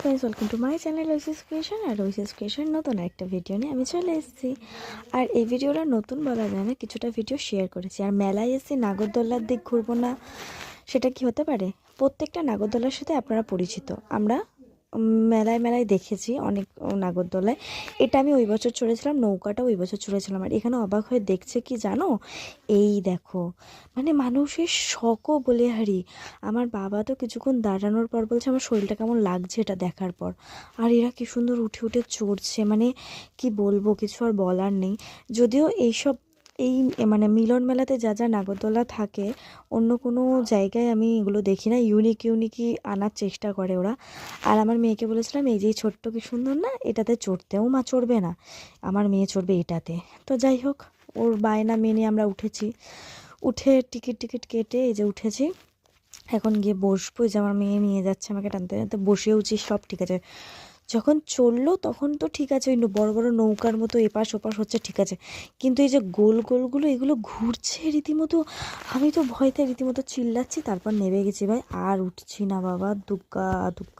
Guys welcome to my channel Aishi's creation. আর Aishi's creation নতুন একটা ভিডিও নিয়ে আমি চলে এসেছি। আর এই ভিডিওটা নতুন বলা যায় না, কিছুটা ভিডিও শেয়ার করেছি। আর মেলায় এসে নাগরদোলার দিক ঘুরবো না, সেটা কি হতে পারে? প্রত্যেকটা নাগরদোলার সাথে আপনারা পরিচিত। আমরা মেলায় মেলায় দেখেছি অনেক নাগরদোলায়। এটা আমি ওই বছর চড়েছিলাম, নৌকাটা ওই বছর চড়েছিলাম। আর এখানে অবাক হয়ে দেখছে কি জানো, এই দেখো, মানে মানুষের শখও বলে হারি। আমার বাবা তো কিছুক্ষণ দাঁড়ানোর পর বলছে আমার শরীরটা কেমন লাগছে এটা দেখার পর। আর এরা কি সুন্দর উঠে উঠে চড়ছে, মানে কি বলবো, কিছু আর বলার নেই। যদিও এইসব এই মানে মিলন মেলাতে যা যা নাগরদোলা থাকে, অন্য কোনো জায়গায় আমি এগুলো দেখি না। ইউনিকই আনার চেষ্টা করে ওরা। আর আমার মেয়েকে বলেছিলাম এই যে ছোট্ট কি সুন্দর না, এটাতে চড়তেও মা চড়বে না, আমার মেয়ে চড়বে এটাতে। তো যাই হোক, ওর বায়না মেনে আমরা উঠেছি। উঠে টিকিট কেটে এই যে উঠেছি। এখন গিয়ে বসবো। যে আমার মেয়ে নিয়ে যাচ্ছে আমাকে টানতে টানতে, বসেওছি, সব ঠিক আছে। যখন চললো তখন তো ঠিক আছে, ওই বড় বড় নৌকার মতো এপাশ ওপাশ হচ্ছে, ঠিক আছে। কিন্তু এই যে গোলগুলো এগুলো ঘুরছে রীতিমতো, আমি তো ভয়তে রীতিমতো চিল্লাচ্ছি। তারপর নেমে গেছি ভাই, আর উঠছি না বাবা, দুগ্গা দুগ্গা।